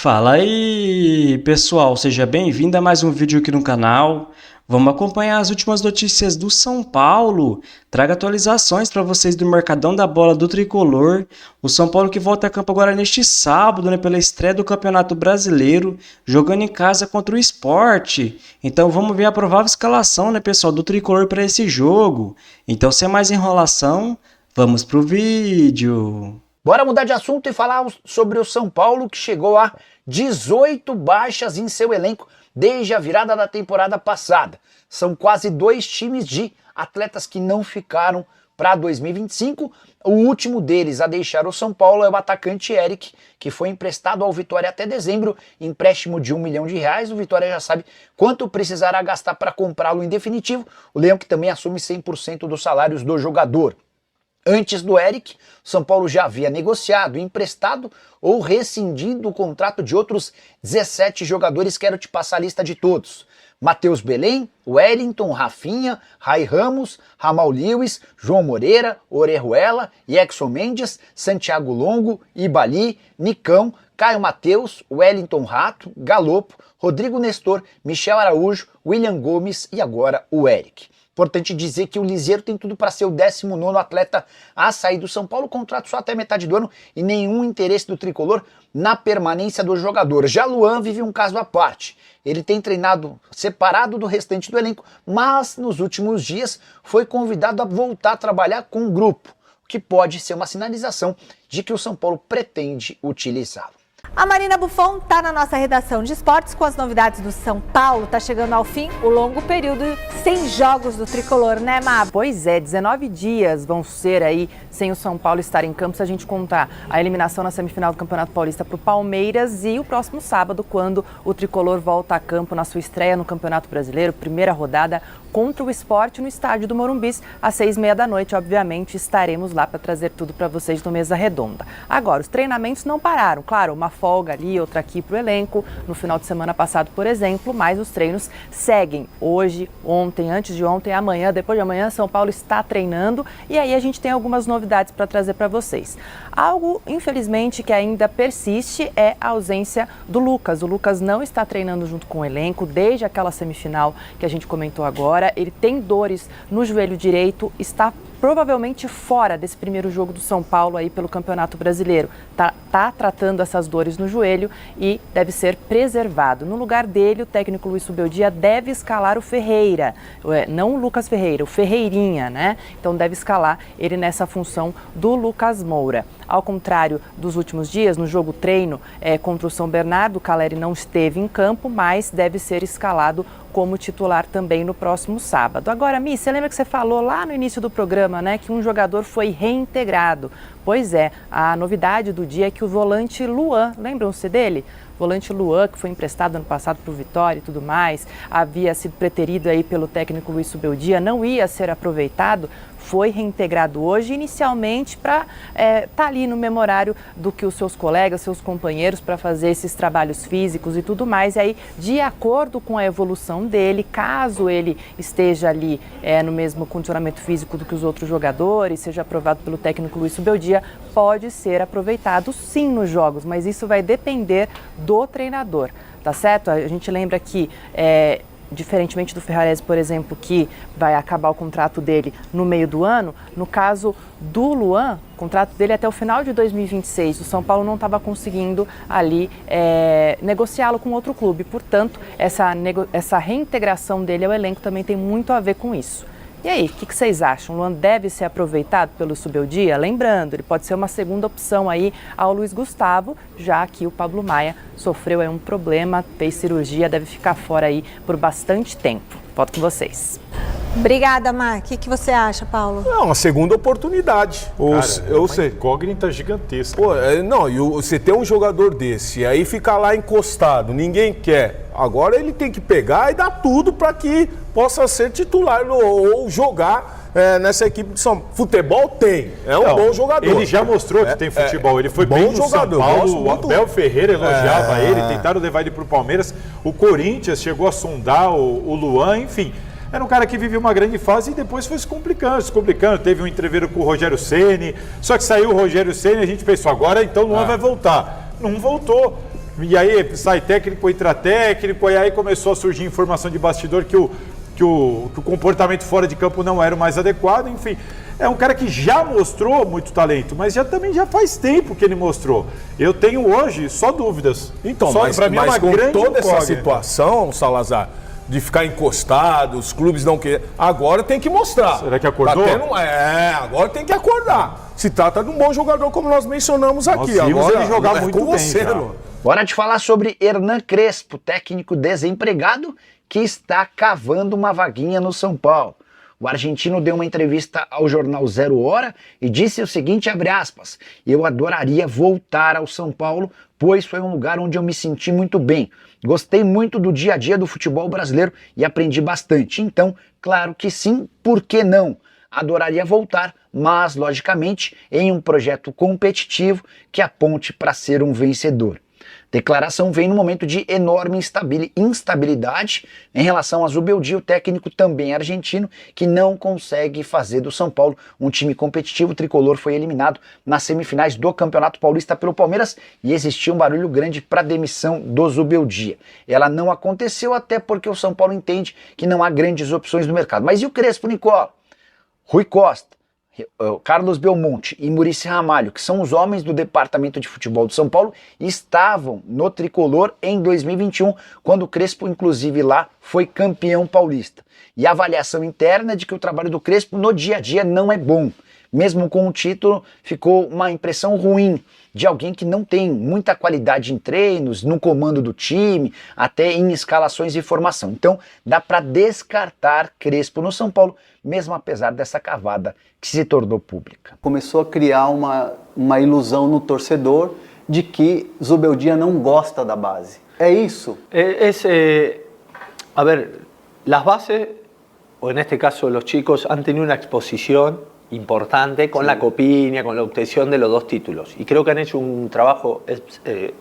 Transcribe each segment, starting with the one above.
Fala aí, pessoal, seja bem-vindo a mais um vídeo aqui no canal. Vamos acompanhar as últimas notícias do São Paulo. Trago atualizações para vocês do Mercadão da Bola do Tricolor. O São Paulo que volta a campo agora neste sábado, pela estreia do Campeonato Brasileiro, jogando em casa contra o Sport. Então vamos ver a provável escalação, pessoal, do Tricolor para esse jogo. Então, sem mais enrolação, vamos pro vídeo. Bora mudar de assunto e falar sobre o São Paulo, que chegou a 18 baixas em seu elenco desde a virada da temporada passada. São quase 2 times de atletas que não ficaram para 2025. O último deles a deixar o São Paulo é o atacante Eric, que foi emprestado ao Vitória até dezembro, empréstimo de R$1 milhão. O Vitória já sabe quanto precisará gastar para comprá-lo em definitivo. O Leão que também assume 100% dos salários do jogador. Antes do Eric, São Paulo já havia negociado, emprestado ou rescindido o contrato de outros 17 jogadores. Quero te passar a lista de todos: Matheus Belém, Wellington, Rafinha, Rai Ramos, Ramal Lewis, João Moreira, Orejuela, Jackson Mendes, Santiago Longo, Ibali, Nicão, Caio Matheus, Wellington Rato, Galopo, Rodrigo Nestor, Michel Araújo, William Gomes e agora o Eric. Importante dizer que o Liseiro tem tudo para ser o 19º atleta a sair do São Paulo, contrato só até metade do ano e nenhum interesse do Tricolor na permanência do jogador. Já Luan vive um caso à parte. Ele tem treinado separado do restante do elenco, mas nos últimos dias foi convidado a voltar a trabalhar com o grupo, o que pode ser uma sinalização de que o São Paulo pretende utilizá-lo. A Marina Buffon está na nossa redação de esportes com as novidades do São Paulo. Está chegando ao fim o longo período sem jogos do Tricolor, né, Má? Pois é, 19 dias vão ser aí sem o São Paulo estar em campo, se a gente contar a eliminação na semifinal do Campeonato Paulista para o Palmeiras e o próximo sábado, quando o Tricolor volta a campo na sua estreia no Campeonato Brasileiro, primeira rodada contra o Sport no estádio do Morumbis, às 6h30 da noite. Obviamente, estaremos lá para trazer tudo para vocês no Mesa Redonda. Agora, os treinamentos não pararam, claro, uma folga ali, outra aqui para o elenco, no final de semana passado, por exemplo, mas os treinos seguem hoje, ontem, antes de ontem, amanhã, depois de amanhã. São Paulo está treinando e aí a gente tem algumas novidades para trazer para vocês. Algo, infelizmente, que ainda persiste é a ausência do Lucas. O Lucas não está treinando junto com o elenco desde aquela semifinal que a gente comentou agora. Ele tem dores no joelho direito, está provavelmente fora desse primeiro jogo do São Paulo aí pelo Campeonato Brasileiro. Tá tratando essas dores no joelho e deve ser preservado. No lugar dele, o técnico Luiz Subeldia deve escalar o Ferreira, não o Lucas Ferreira, o Ferreirinha, né? Então deve escalar ele nessa função do Lucas Moura. Ao contrário dos últimos dias, no jogo treino contra o São Bernardo, o Caleri não esteve em campo, mas deve ser escalado como titular também no próximo sábado. Agora, Mi, você lembra que você falou lá no início do programa, né, que um jogador foi reintegrado? Pois é, a novidade do dia é que o volante Luan, lembram-se dele? Volante Luan, que foi emprestado ano passado para o Vitória e tudo mais, havia sido preterido aí pelo técnico Luiz Subeldia, não ia ser aproveitado, foi reintegrado hoje, inicialmente para estar ali no memorário do que os seus colegas, seus companheiros, para fazer esses trabalhos físicos e tudo mais. E aí, de acordo com a evolução dele, caso ele esteja ali no mesmo condicionamento físico do que os outros jogadores, seja aprovado pelo técnico Luiz Subeldia, pode ser aproveitado sim nos jogos, mas isso vai depender do treinador, tá certo? A gente lembra que diferentemente do Ferrarese, por exemplo, que vai acabar o contrato dele no meio do ano, no caso do Luan, o contrato dele é até o final de 2026, o São Paulo não estava conseguindo ali negociá-lo com outro clube, portanto, essa reintegração dele ao elenco também tem muito a ver com isso. E aí, o que vocês acham? O Luan deve ser aproveitado pelo Subeldia? Lembrando, ele pode ser uma segunda opção aí ao Luiz Gustavo, já que o Pablo Maia sofreu um problema, fez cirurgia, deve ficar fora aí por bastante tempo. Volto com vocês. Obrigada, Mar. O que você acha, Paulo? É uma segunda oportunidade. Uma incógnita gigantesca. E você tem um jogador desse, e aí ficar lá encostado, ninguém quer. Agora ele tem que pegar e dar tudo para que possa ser titular ou jogar nessa equipe de São Paulo. Futebol tem, bom jogador. Ele já mostrou que tem futebol, ele foi bem no jogador, São Paulo, o Abel Ferreira elogiava ele, tentaram levar ele para o Palmeiras, o Corinthians chegou a sondar o Luan, enfim. Era um cara que vivia uma grande fase e depois foi se complicando. Teve um entreveiro com o Rogério Ceni, só que saiu o Rogério Ceni e a gente pensou, agora então o Luan vai voltar. Não voltou. e aí sai técnico, entra técnico, e aí começou a surgir informação de bastidor que o comportamento fora de campo não era o mais adequado, enfim. É um cara que já mostrou muito talento, mas também já faz tempo que ele mostrou. Eu tenho hoje só dúvidas. Então, só, mas pra mim é uma com grande toda essa incógnita. situação, Salazar, de ficar encostado, os clubes não querem. Agora tem que mostrar. Será que acordou? Agora tem que acordar. Se trata de um bom jogador, como nós mencionamos aqui. Nós vimos Agora ele jogar muito com bem, você, cara. Lu. Hora de falar sobre Hernan Crespo, técnico desempregado que está cavando uma vaguinha no São Paulo. O argentino deu uma entrevista ao jornal Zero Hora e disse o seguinte, abre aspas, eu adoraria voltar ao São Paulo, pois foi um lugar onde eu me senti muito bem. Gostei muito do dia a dia do futebol brasileiro e aprendi bastante. Então, claro que sim, por que não? Adoraria voltar, mas, logicamente, em um projeto competitivo que aponte para ser um vencedor. Declaração vem no momento de enorme instabilidade em relação a Zubeldia, o técnico também argentino, que não consegue fazer do São Paulo um time competitivo. O tricolor foi eliminado nas semifinais do Campeonato Paulista pelo Palmeiras e existia um barulho grande para a demissão do Zubeldia. Ela não aconteceu até porque o São Paulo entende que não há grandes opções no mercado. Mas e o Crespo, Nicola? Rui Costa, Carlos Belmonte e Muricy Ramalho, que são os homens do departamento de futebol do São Paulo, estavam no tricolor em 2021, quando o Crespo, inclusive lá, foi campeão paulista. E a avaliação interna é de que o trabalho do Crespo no dia a dia não é bom. Mesmo com o título, ficou uma impressão ruim de alguém que não tem muita qualidade em treinos, no comando do time, até em escalações e formação. Então, dá para descartar Crespo no São Paulo, mesmo apesar dessa cavada que se tornou pública. Começou a criar uma ilusão no torcedor de que Zubeldia não gosta da base. É isso? A ver, las bases, o en este caso los chicos, han tenido una exposición importante con la Copiña, con la obtención de los 2 títulos. Y creo que han hecho un trabajo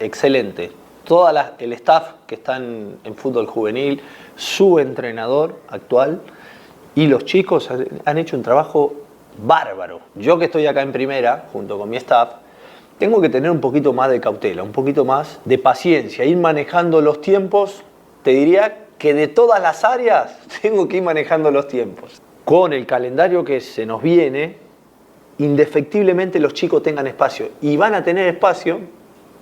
excelente. Todo el staff que está en fútbol juvenil, su entrenador actual y los chicos han hecho un trabajo bárbaro. Yo que estoy acá en primera, junto con mi staff, tengo que tener un poquito más de cautela, un poquito más de paciencia, ir manejando los tiempos. Te diría que de todas las áreas tengo que ir manejando los tiempos. Con el calendario que se nos viene, indefectiblemente los chicos tengan espacio. Y van a tener espacio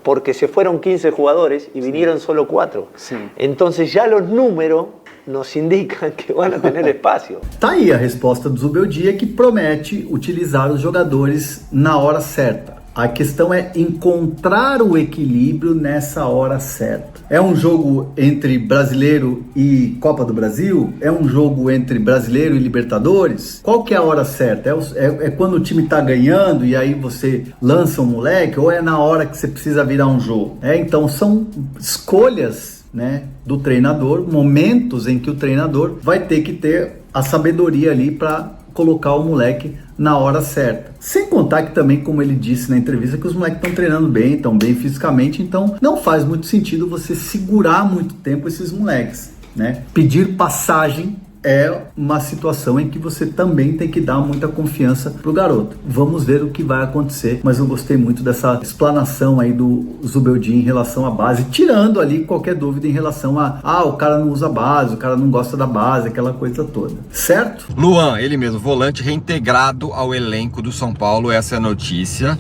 porque se fueron 15 jugadores y vinieron solo 4. Sí. Entonces ya los números nos indican que van a tener espacio. Tá aí a resposta do Zubeldia, que promete utilizar os jogadores na hora certa. A questão é encontrar o equilíbrio nessa hora certa. É um jogo entre brasileiro e Copa do Brasil? É um jogo entre brasileiro e Libertadores? Qual que é a hora certa? É quando o time tá ganhando e aí você lança um moleque? Ou é na hora que você precisa virar um jogo? Então são escolhas, né, do treinador, momentos em que o treinador vai ter que ter a sabedoria ali para colocar o moleque na hora certa. Sem contar que também, como ele disse na entrevista, que os moleques estão treinando bem, estão bem fisicamente, então não faz muito sentido você segurar muito tempo esses moleques, né? Pedir passagem é uma situação em que você também tem que dar muita confiança pro garoto. Vamos ver o que vai acontecer, mas eu gostei muito dessa explanação aí do Zubeldia em relação à base, tirando ali qualquer dúvida em relação a o cara não usa base, o cara não gosta da base, aquela coisa toda. Certo? Luan, ele mesmo, volante reintegrado ao elenco do São Paulo, essa é a notícia.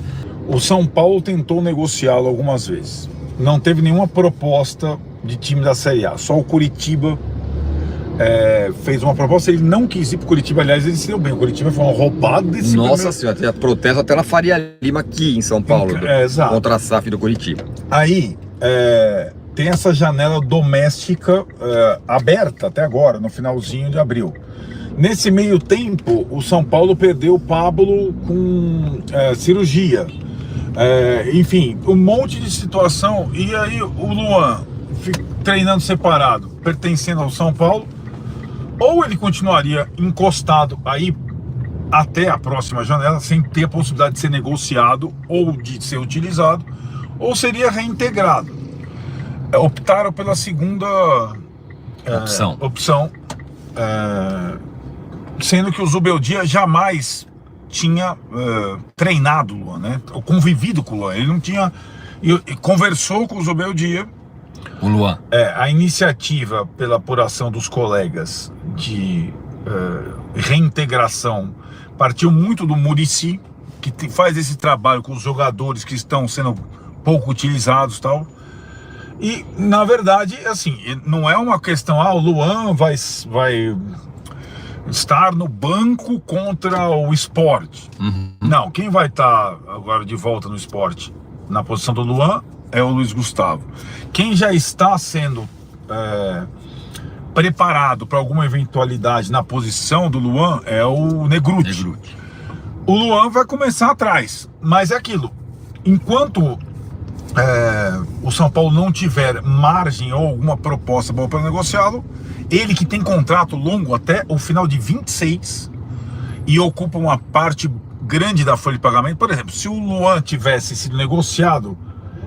O São Paulo tentou negociá-lo algumas vezes. Não teve nenhuma proposta de time da Série A, só o Curitiba fez uma proposta, ele não quis ir pro Curitiba, aliás, ele se deu bem, o Curitiba foi uma roubada desse Nossa senhora, tinha protesto até na Faria Lima aqui em São Paulo, exato, contra a SAF do Curitiba. Aí, tem essa janela doméstica aberta até agora, no finalzinho de abril. Nesse meio tempo, o São Paulo perdeu o Pablo com cirurgia. Enfim, um monte de situação, e aí o Luan treinando separado, pertencendo ao São Paulo, ou ele continuaria encostado aí até a próxima janela, sem ter a possibilidade de ser negociado ou de ser utilizado, ou seria reintegrado. Optaram pela segunda opção, sendo que o Zubeldia jamais tinha treinado o Luan, né? Ou convivido com o Luan. Ele não tinha e conversou com o Zubeldia. O Luan. A iniciativa pela apuração dos colegas de reintegração partiu muito do Muricy, que faz esse trabalho com os jogadores que estão sendo pouco utilizados e tal. E, na verdade, assim, não é uma questão, o Luan vai estar no banco contra o Sport. Não, quem vai estar agora de volta no Sport na posição do Luan é o Luiz Gustavo. Quem já está sendo preparado para alguma eventualidade na posição do Luan é o Negrutti. O Luan vai começar atrás, mas é aquilo, enquanto o São Paulo não tiver margem ou alguma proposta boa para negociá-lo, ele que tem contrato longo até o final de 26 e ocupa uma parte grande da folha de pagamento. Por exemplo, se o Luan tivesse sido negociado,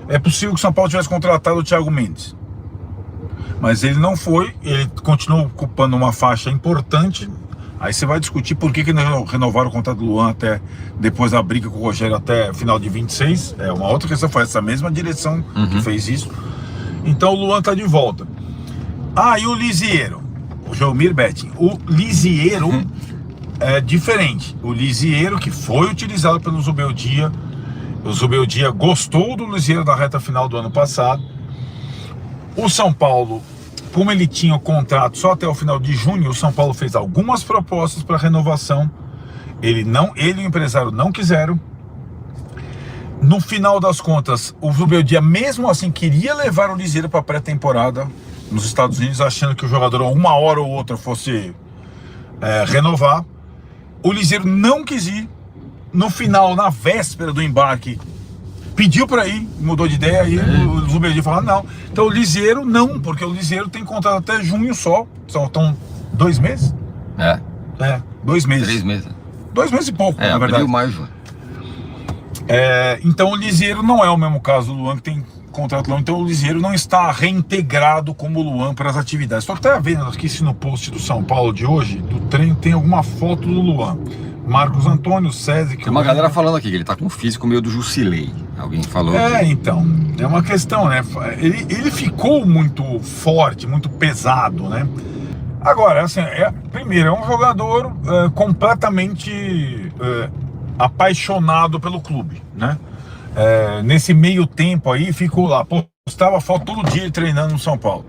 é possível que o São Paulo tivesse contratado o Thiago Mendes. Mas ele não foi, ele continuou ocupando uma faixa importante. Aí você vai discutir por que não renovaram o contrato do Luan até depois da briga com o Rogério até final de 26. É uma outra questão, foi essa mesma direção que fez isso. Então o Luan tá de volta. E o Lisieiro, o Jomir Betting. O Lisieiro é diferente. O Lisieiro, que foi utilizado pelo Zubeldia, o Zubeldia gostou do Lisieiro da reta final do ano passado. O São Paulo, como ele tinha o contrato só até o final de junho, o São Paulo fez algumas propostas para renovação. Ele e o empresário não quiseram. No final das contas, o Zubeldia mesmo assim queria levar o Lisieiro para pré-temporada nos Estados Unidos, achando que o jogador uma hora ou outra fosse renovar. O Lisieiro não quis ir. No final, na véspera do embarque, pediu para ir, mudou de ideia, e o Zubeldia falou não. Então o Lisieiro não, porque o Lisieiro tem contrato até junho só. São 2 meses? 2 meses. 3 meses. 2 meses e pouco, na verdade. Abril, maio, junho. Então o Lisieiro não é o mesmo caso do Luan, que tem contrato longo. Então o Lisieiro não está reintegrado como o Luan para as atividades. Só que tá vendo aqui se no post do São Paulo de hoje, do treino, tem alguma foto do Luan. Marcos Antônio, César... Tem uma galera falando aqui que ele tá com o físico meio do Jusilei. Alguém falou então, é uma questão, né? Ele ficou muito forte, muito pesado, né? Agora, assim, primeiro, é um jogador completamente apaixonado pelo clube, né? Nesse meio tempo aí, ficou lá, postava foto todo dia treinando no São Paulo,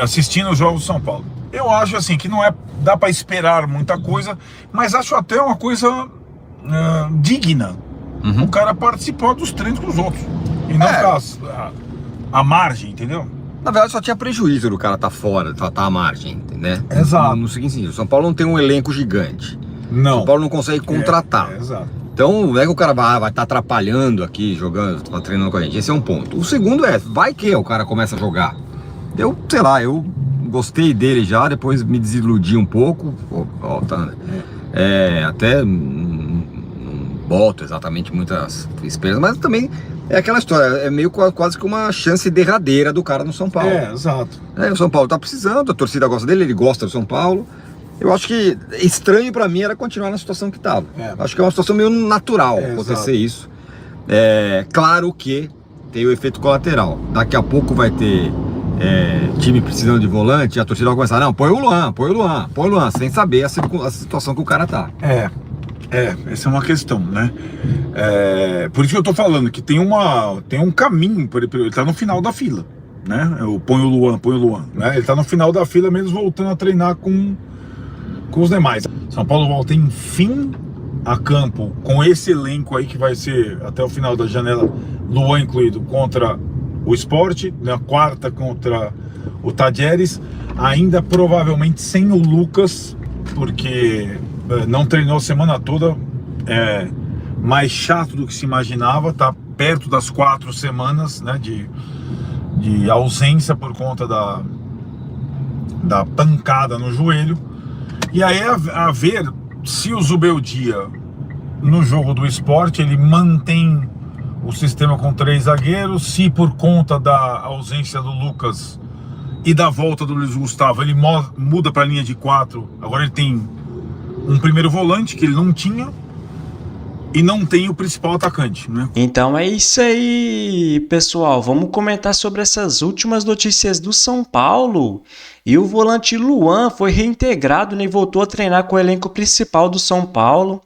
assistindo os jogos do São Paulo. Eu acho assim que não dá para esperar muita coisa, mas acho até uma coisa digna. O cara participar dos treinos com os outros e não ficar à margem, entendeu? Na verdade só tinha prejuízo do cara tá fora, tá à margem, né? Exato. No seguinte sentido, o São Paulo não tem um elenco gigante. Não. O São Paulo não consegue contratar. Exato. Então não é que o cara vai estar atrapalhando aqui, jogando, tá treinando com a gente. Esse é um ponto. O segundo vai que o cara começa a jogar. Eu gostei dele já, depois me desiludi um pouco. Até não boto exatamente muitas esperanças, mas também é aquela história, é meio quase que uma chance derradeira do cara no São Paulo. Exato. O São Paulo tá precisando, a torcida gosta dele, ele gosta do São Paulo. Eu acho que estranho pra mim era continuar na situação que tava. Acho que é uma situação meio natural acontecer isso. Claro que tem o efeito colateral. Daqui a pouco vai ter time precisando de volante, e a torcida vai começar, não, põe o Luan, sem saber a situação que o cara tá. Essa é uma questão, né? Por isso que eu tô falando que tem um caminho, ele tá no final da fila, né? Eu põe o Luan, né? Ele tá no final da fila, mesmo voltando a treinar com os demais. São Paulo volta enfim a campo com esse elenco aí que vai ser até o final da janela, Luan incluído, contra o Sport, na quarta contra o Tajeres, ainda provavelmente sem o Lucas, porque não treinou a semana toda, mais chato do que se imaginava, tá perto das 4 semanas, né, de ausência por conta da pancada no joelho. E aí a ver se o Zubeldia, no jogo do Sport, ele mantém o sistema com 3 zagueiros, se por conta da ausência do Lucas e da volta do Luiz Gustavo ele muda para a linha de 4, agora ele tem um primeiro volante que ele não tinha, e não tem o principal atacante, né? Então é isso aí, pessoal. Vamos comentar sobre essas últimas notícias do São Paulo. E o volante Luan foi reintegrado, né, e voltou a treinar com o elenco principal do São Paulo.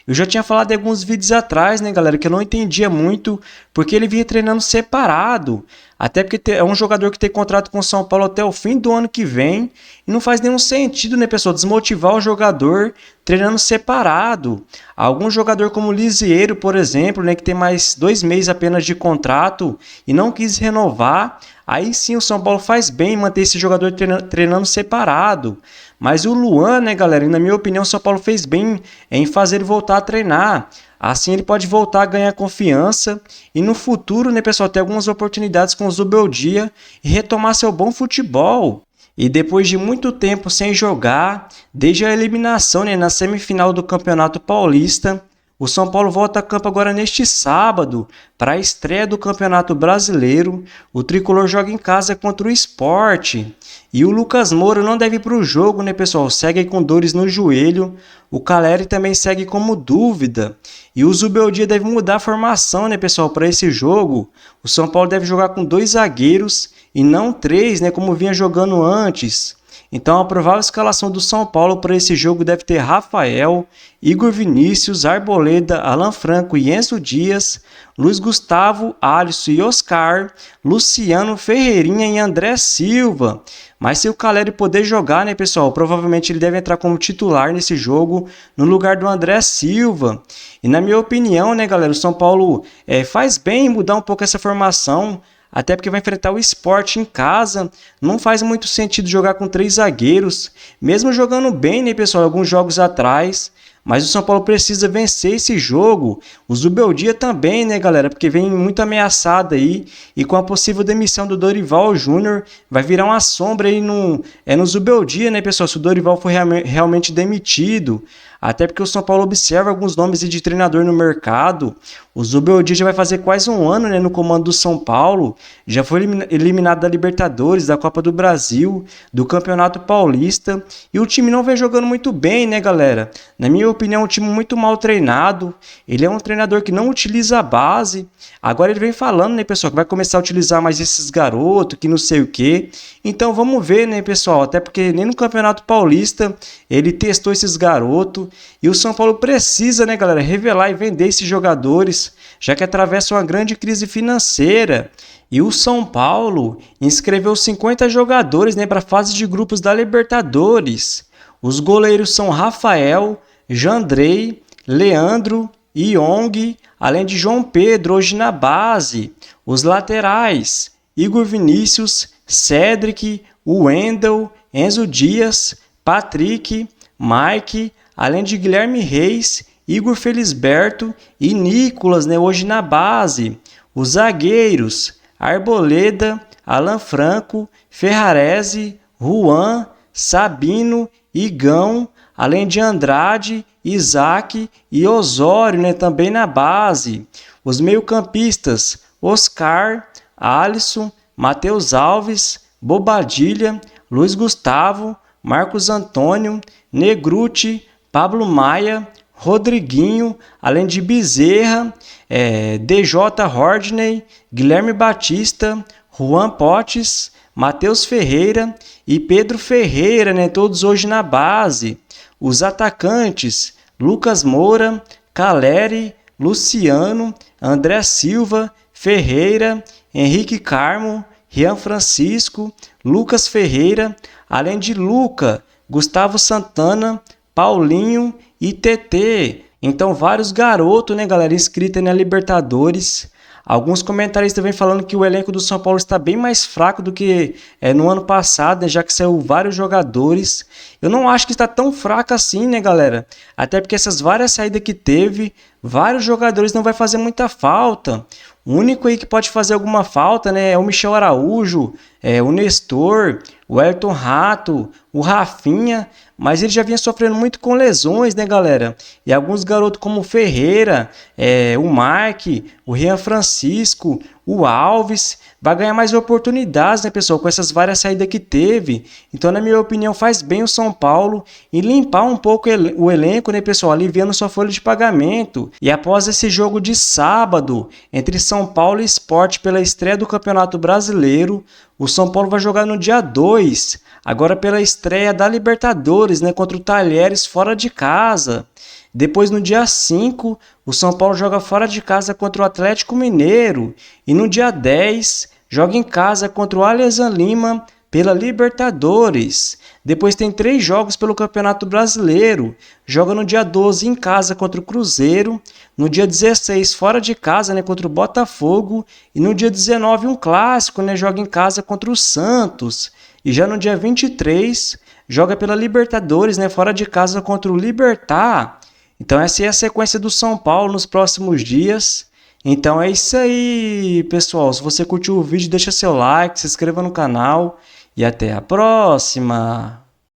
Eu já tinha falado em alguns vídeos atrás, né, galera, que eu não entendia muito porque ele vinha treinando separado. Até porque é um jogador que tem contrato com o São Paulo até o fim do ano que vem. E não faz nenhum sentido, né, pessoal, desmotivar o jogador treinando separado. Algum jogador como o Lisieiro, por exemplo, né, que tem mais 2 meses apenas de contrato e não quis renovar. Aí sim o São Paulo faz bem em manter esse jogador treinando separado. Mas o Luan, né, galera, na minha opinião, o São Paulo fez bem em fazer ele voltar a treinar. Assim ele pode voltar a ganhar confiança e no futuro, né, pessoal, ter algumas oportunidades com o Zubeldia e retomar seu bom futebol. E depois de muito tempo sem jogar, desde a eliminação, né, na semifinal do Campeonato Paulista, o São Paulo volta a campo agora neste sábado para a estreia do Campeonato Brasileiro. O Tricolor joga em casa contra o Sport. E o Lucas Moura não deve ir para o jogo, né, pessoal? Segue aí com dores no joelho. O Caleri também segue como dúvida. E o Zubeldia deve mudar a formação, né, pessoal, para esse jogo. O São Paulo deve jogar com 2 zagueiros e não 3, né, como vinha jogando antes. Então a provável escalação do São Paulo para esse jogo deve ter Rafael, Igor Vinícius, Arboleda, Alan Franco e Enzo Dias, Luiz Gustavo, Alisson e Oscar, Luciano, Ferreirinha e André Silva. Mas se o Caleri poder jogar, né, pessoal, provavelmente ele deve entrar como titular nesse jogo no lugar do André Silva. E na minha opinião, né, galera, o São Paulo faz bem em mudar um pouco essa formação. Até porque vai enfrentar o Sport em casa, não faz muito sentido jogar com 3 zagueiros, mesmo jogando bem, né, pessoal, alguns jogos atrás, mas o São Paulo precisa vencer esse jogo. O Zubeldia também, né, galera, porque vem muito ameaçado aí, e com a possível demissão do Dorival Júnior, vai virar uma sombra aí no Zubeldia, né, pessoal, se o Dorival for realmente demitido. Até porque o São Paulo observa alguns nomes de treinador no mercado. O Zubeldia já vai fazer quase um ano, né, no comando do São Paulo. Já foi eliminado da Libertadores, da Copa do Brasil, do Campeonato Paulista. E o time não vem jogando muito bem, né, galera? Na minha opinião, é um time muito mal treinado. Ele é um treinador que não utiliza a base. Agora ele vem falando, né, pessoal, que vai começar a utilizar mais esses garotos, que não sei o quê. Então vamos ver, né, pessoal? Até porque nem no Campeonato Paulista ele testou esses garotos. E o São Paulo precisa, né, galera, revelar e vender esses jogadores, já que atravessa uma grande crise financeira. E o São Paulo inscreveu 50 jogadores, né, para a fase de grupos da Libertadores. Os goleiros são Rafael, Jandrei, Leandro, Yong, além de João Pedro, hoje na base. Os laterais, Igor Vinícius, Cédric, Wendel, Enzo Dias, Patrick, Mike, além de Guilherme Reis, Igor Felisberto e Nicolas, né, hoje na base. Os zagueiros, Arboleda, Alan Franco, Ferrarese, Juan, Sabino, Igão, além de Andrade, Isaac e Osório, né, também na base. Os meio-campistas, Oscar, Alisson, Matheus Alves, Bobadilha, Luiz Gustavo, Marcos Antônio, Negruti, Pablo Maia, Rodriguinho, além de Bezerra, DJ Hordney, Guilherme Batista, Juan Potes, Matheus Ferreira e Pedro Ferreira, né, todos hoje na base. Os atacantes, Lucas Moura, Caleri, Luciano, André Silva, Ferreira, Henrique Carmo, Rian Francisco, Lucas Ferreira, além de Luca, Gustavo Santana, Paulinho e TT. Então vários garotos, né, galera, inscritos na Libertadores. Alguns comentaristas vêm falando que o elenco do São Paulo está bem mais fraco do que no ano passado, né, já que saiu vários jogadores. Eu não acho que está tão fraco assim, né, galera? Até porque essas várias saídas que teve, vários jogadores não vai fazer muita falta. O único aí que pode fazer alguma falta, né, é o Michel Araújo, o Nestor, o Ayrton Rato, o Rafinha, mas ele já vinha sofrendo muito com lesões, né, galera? E alguns garotos como o Ferreira, o Mike, o Rian Francisco, o Alves, vai ganhar mais oportunidades, né, pessoal, com essas várias saídas que teve. Então, na minha opinião, faz bem o São Paulo em limpar um pouco o elenco, né, pessoal, aliviando sua folha de pagamento. E após esse jogo de sábado, entre São Paulo e Sport pela estreia do Campeonato Brasileiro, o São Paulo vai jogar no dia 2, agora pela estreia da Libertadores, né, contra o Talheres fora de casa. Depois, no dia 5, o São Paulo joga fora de casa contra o Atlético Mineiro. E no dia 10, joga em casa contra o Alianza Lima pela Libertadores. Depois tem 3 jogos pelo Campeonato Brasileiro. Joga no dia 12 em casa contra o Cruzeiro. No dia 16 fora de casa, né, contra o Botafogo. E no dia 19 um clássico, né, joga em casa contra o Santos. E já no dia 23 joga pela Libertadores, né, fora de casa contra o Libertad. Então essa é a sequência do São Paulo nos próximos dias. Então é isso aí, pessoal. Se você curtiu o vídeo, deixa seu like, se inscreva no canal e até a próxima!